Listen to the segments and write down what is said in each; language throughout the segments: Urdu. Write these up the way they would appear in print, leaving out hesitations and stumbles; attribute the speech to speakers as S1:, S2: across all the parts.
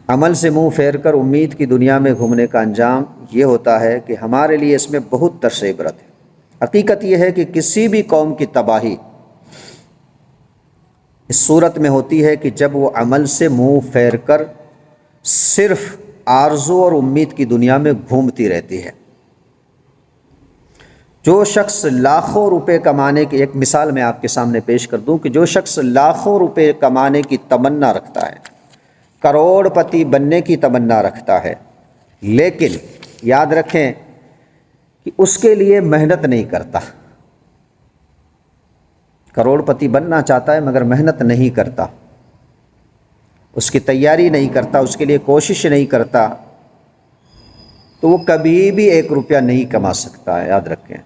S1: عمل سے منہ پھیر کر امید کی دنیا میں گھومنے کا انجام یہ ہوتا ہے کہ ہمارے لیے اس میں بہت درس عبرت ہے۔ حقیقت یہ ہے کہ کسی بھی قوم کی تباہی اس صورت میں ہوتی ہے کہ جب وہ عمل سے منہ پھیر کر صرف آرزو اور امید کی دنیا میں گھومتی رہتی ہے۔ جو شخص لاکھوں روپے کمانے کی، ایک مثال میں آپ کے سامنے پیش کر دوں کہ جو شخص لاکھوں روپے کمانے کی تمنا رکھتا ہے، کروڑ پتی بننے کی تمنا رکھتا ہے، لیکن یاد رکھیں کہ اس کے لیے محنت نہیں کرتا، کروڑ پتی بننا چاہتا ہے مگر محنت نہیں کرتا، اس کی تیاری نہیں کرتا، اس کے لیے کوشش نہیں کرتا، تو وہ کبھی بھی 1 روپیہ نہیں کما سکتا ہے۔ یاد رکھیں،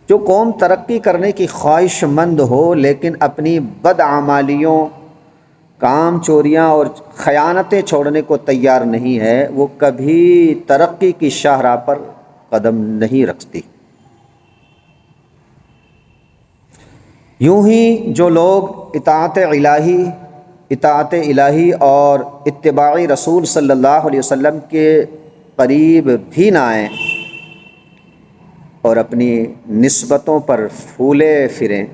S1: جو قوم ترقی کرنے کی خواہش مند ہو لیکن اپنی بدعمالیوں، کام چوریاں اور خیانتیں چھوڑنے کو تیار نہیں ہے، وہ کبھی ترقی کی شاہراہ پر قدم نہیں رکھتی۔ یوں ہی جو لوگ اطاعت الہی اور اتباع رسول صلی اللہ علیہ وسلم کے قریب بھی نہ آئیں اور اپنی نسبتوں پر پھولے پھریں،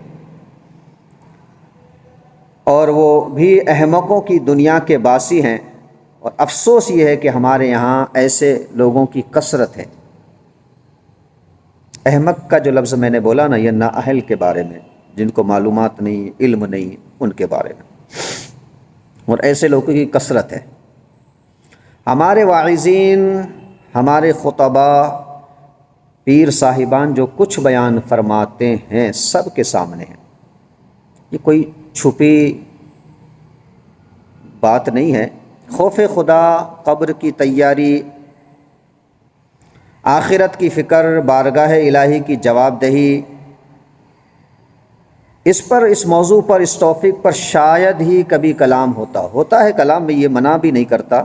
S1: اور وہ بھی احمقوں کی دنیا کے باسی ہیں، اور افسوس یہ ہے کہ ہمارے یہاں ایسے لوگوں کی کثرت ہے۔ احمق کا جو لفظ میں نے بولا نا، یہ نااہل کے بارے میں، جن کو معلومات نہیں، علم نہیں، ان کے بارے میں، اور ایسے لوگوں کی کثرت ہے۔ ہمارے واعظین، ہمارے خطباء، پیر صاحبان جو کچھ بیان فرماتے ہیں سب کے سامنے ہیں، یہ کوئی چھپی بات نہیں ہے۔ خوف خدا، قبر کی تیاری، آخرت کی فکر، بارگاہ الہی کی جواب دہی، اس موضوع پر، اس ٹاپک پر شاید ہی کبھی کلام ہوتا ہے کلام، میں یہ منع بھی نہیں کرتا،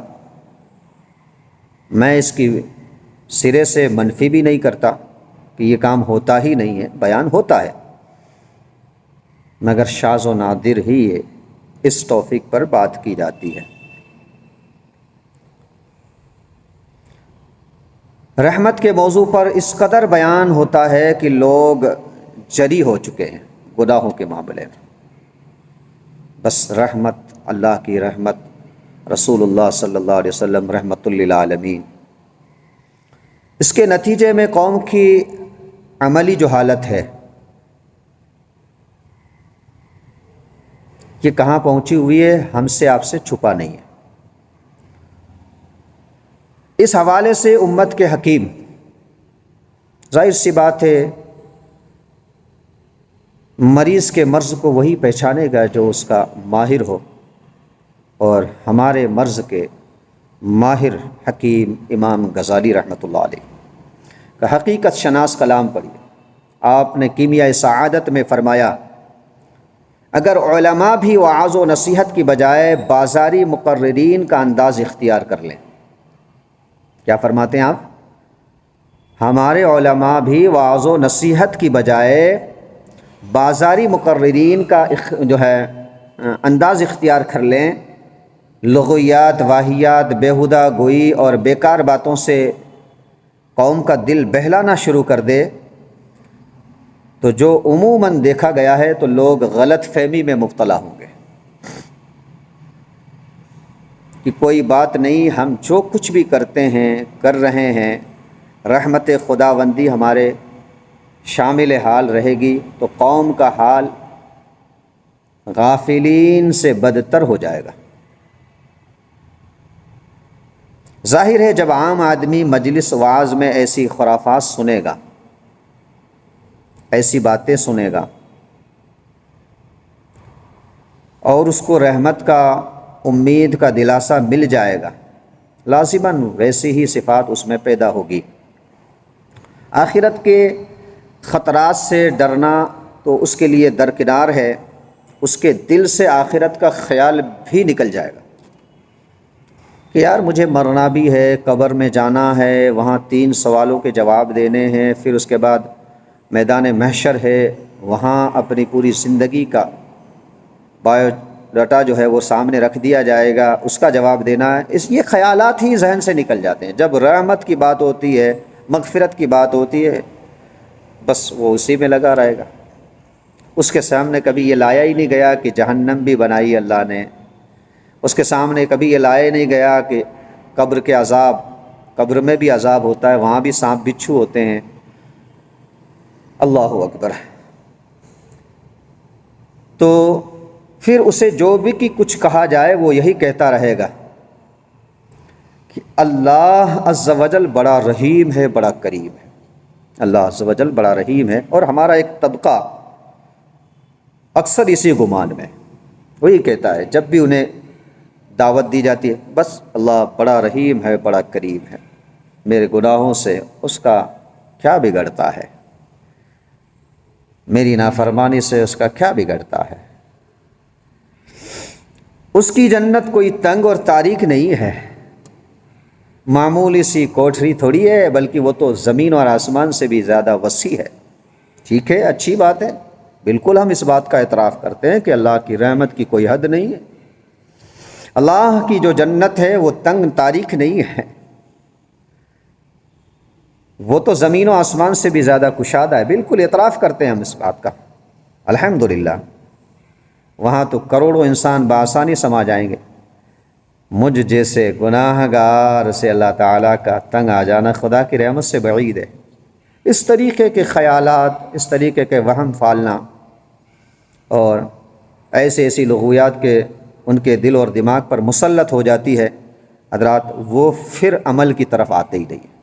S1: میں اس کی سرے سے منفی بھی نہیں کرتا کہ یہ کام ہوتا ہی نہیں ہے، بیان ہوتا ہے، مگر شاذ و نادر ہی اس ٹاپک پر بات کی جاتی ہے۔ رحمت کے موضوع پر اس قدر بیان ہوتا ہے کہ لوگ جری ہو چکے ہیں گناہوں کے معاملے میں، بس رحمت، اللہ کی رحمت، رسول اللہ صلی اللہ علیہ وسلم رحمت للعالمین۔ اس کے نتیجے میں قوم کی عملی جو حالت ہے یہ کہاں پہنچی ہوئی ہے، ہم سے آپ سے چھپا نہیں ہے۔ اس حوالے سے امت کے حکیم، ظاہر سی بات ہے مریض کے مرض کو وہی پہچانے گا جو اس کا ماہر ہو، اور ہمارے مرض کے ماہر حکیم امام غزالی رحمۃ اللہ علیہ کا حقیقت شناس کلام پڑھیے۔ آپ نے کیمیائے سعادت میں فرمایا، اگر علماء بھی وعظ و نصیحت کی بجائے بازاری مقررین کا انداز اختیار کر لیں، کیا فرماتے ہیں آپ؟ ہمارے علماء بھی وعظ و نصیحت کی بجائے بازاری مقررین کا جو ہے انداز اختیار کر لیں، لغویات، واہیات، بیہودہ گوئی اور بیکار باتوں سے قوم کا دل بہلانا شروع کر دے، تو جو عموماً دیکھا گیا ہے تو لوگ غلط فہمی میں مبتلا ہوں گے کہ کوئی بات نہیں، ہم جو کچھ بھی کرتے ہیں، کر رہے ہیں، رحمت خداوندی ہمارے شامل حال رہے گی، تو قوم کا حال غافلین سے بدتر ہو جائے گا۔ ظاہر ہے جب عام آدمی مجلس وعظ میں ایسی خرافات سنے گا، ایسی باتیں سنے گا، اور اس کو رحمت کا، امید کا دلاسا مل جائے گا، لازماً ویسی ہی صفات اس میں پیدا ہوگی۔ آخرت کے خطرات سے ڈرنا تو اس کے لیے درکنار ہے، اس کے دل سے آخرت کا خیال بھی نکل جائے گا کہ یار مجھے مرنا بھی ہے، قبر میں جانا ہے، وہاں 3 سوالوں کے جواب دینے ہیں، پھر اس کے بعد میدان محشر ہے، وہاں اپنی پوری زندگی کا ڈاٹا جو ہے وہ سامنے رکھ دیا جائے گا، اس کا جواب دینا ہے، یہ خیالات ہی ذہن سے نکل جاتے ہیں۔ جب رحمت کی بات ہوتی ہے، مغفرت کی بات ہوتی ہے، بس وہ اسی میں لگا رہے گا۔ اس کے سامنے کبھی یہ لایا ہی نہیں گیا کہ جہنم بھی بنائی اللہ نے، اس کے سامنے کبھی یہ لایا نہیں گیا کہ قبر کے عذاب، قبر میں بھی عذاب ہوتا ہے، وہاں بھی سانپ بچھو ہوتے ہیں۔ اللہ اکبر۔ تو پھر اسے جو بھی کہ کچھ کہا جائے وہ یہی کہتا رہے گا کہ اللہ عز و جل بڑا رحیم ہے، بڑا کریم ہے۔ اللہ عز و جل بڑا رحیم ہے، اور ہمارا ایک طبقہ اکثر اسی گمان میں وہی کہتا ہے جب بھی انہیں دعوت دی جاتی ہے، بس اللہ بڑا رحیم ہے، بڑا کریم ہے، میرے گناہوں سے اس کا کیا بگڑتا ہے، میری نافرمانی سے اس کا کیا بگڑتا ہے۔ اس کی جنت کوئی تنگ اور تاریک نہیں ہے، معمولی سی کوٹھری تھوڑی ہے، بلکہ وہ تو زمین اور آسمان سے بھی زیادہ وسیع ہے۔ ٹھیک ہے، اچھی بات ہے، بالکل ہم اس بات کا اعتراف کرتے ہیں کہ اللہ کی رحمت کی کوئی حد نہیں ہے۔ اللہ کی جو جنت ہے وہ تنگ تاریک نہیں ہے، وہ تو زمین و آسمان سے بھی زیادہ کشادہ ہے، بالکل اعتراف کرتے ہیں ہم اس بات کا، الحمدللہ۔ وہاں تو کروڑوں انسان بآسانی سما جائیں گے۔ مجھ جیسے گناہ گار سے اللہ تعالیٰ کا تنگ آ جانا خدا کی رحمت سے بعید ہے۔ اس طریقے کے خیالات، اس طریقے کے وہم پالنا اور ایسی لغویات کے ان کے دل اور دماغ پر مسلط ہو جاتی ہے حضرات، وہ پھر عمل کی طرف آتے ہی نہیں۔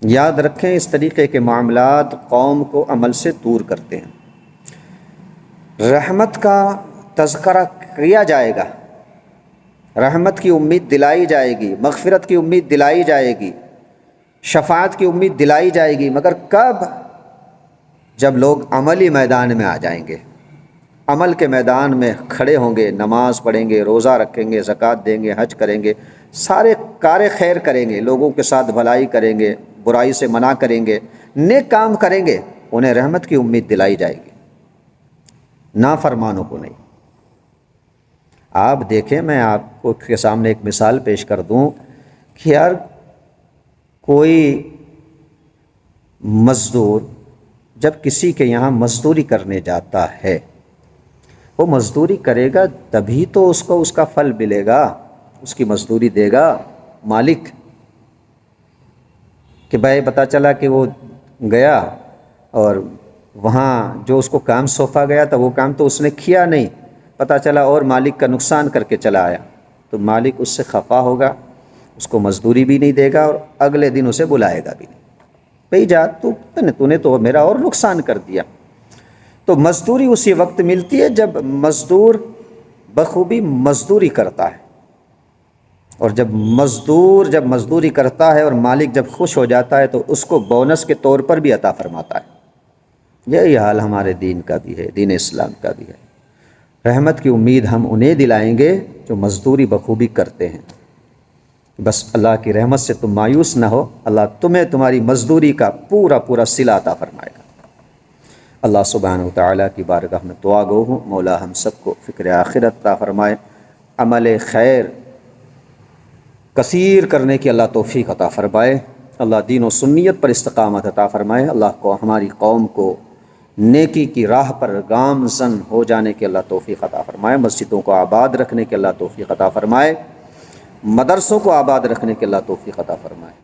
S1: یاد رکھیں، اس طریقے کے معاملات قوم کو عمل سے دور کرتے ہیں۔ رحمت کا تذکرہ کیا جائے گا، رحمت کی امید دلائی جائے گی، مغفرت کی امید دلائی جائے گی، شفاعت کی امید دلائی جائے گی، مگر کب؟ جب لوگ عملی میدان میں آ جائیں گے، عمل کے میدان میں کھڑے ہوں گے، نماز پڑھیں گے، روزہ رکھیں گے، زکوٰۃ دیں گے، حج کریں گے، سارے کار خیر کریں گے، لوگوں کے ساتھ بھلائی کریں گے، برائی سے منع کریں گے، نیک کام کریں گے، انہیں رحمت کی امید دلائی جائے گی، نافرمانوں کو نہیں۔ آپ دیکھیں، میں آپ کو کے سامنے ایک مثال پیش کر دوں کہ یار کوئی مزدور جب کسی کے یہاں مزدوری کرنے جاتا ہے، وہ مزدوری کرے گا تبھی تو اس کو اس کا پھل ملے گا، اس کی مزدوری دے گا مالک۔ کہ بھائی پتہ چلا کہ وہ گیا اور وہاں جو اس کو کام سونپا گیا تھا وہ کام تو اس نے کیا نہیں، پتہ چلا اور مالک کا نقصان کر کے چلا آیا، تو مالک اس سے خفا ہوگا، اس کو مزدوری بھی نہیں دے گا اور اگلے دن اسے بلائے گا بھی نہیں۔ بھئی جا تو نے تو میرا اور نقصان کر دیا۔ تو مزدوری اسی وقت ملتی ہے جب مزدور بخوبی مزدوری کرتا ہے، اور جب مزدوری کرتا ہے اور مالک جب خوش ہو جاتا ہے تو اس کو بونس کے طور پر بھی عطا فرماتا ہے۔ یہی حال ہمارے دین کا بھی ہے، دین اسلام کا بھی ہے۔ رحمت کی امید ہم انہیں دلائیں گے جو مزدوری بخوبی کرتے ہیں۔ بس اللہ کی رحمت سے تم مایوس نہ ہو، اللہ تمہیں تمہاری مزدوری کا پورا صلہ عطا فرمائے گا۔ اللہ سبحانہ و تعالیٰ کی بارگاہ میں دعا گو ہوں، مولا ہم سب کو فکر آخرت عطا فرمائے، عمل خیر کثیر کرنے کی اللہ توفیق عطا فرمائے، اللہ دین و سنیت پر استقامت عطا فرمائے، اللہ کو ہماری قوم کو نیکی کی راہ پر گامزن ہو جانے کی اللہ توفیق عطا فرمائے، مسجدوں کو آباد رکھنے کی اللہ توفیق عطا فرمائے، مدرسوں کو آباد رکھنے کی اللہ توفیق عطا فرمائے۔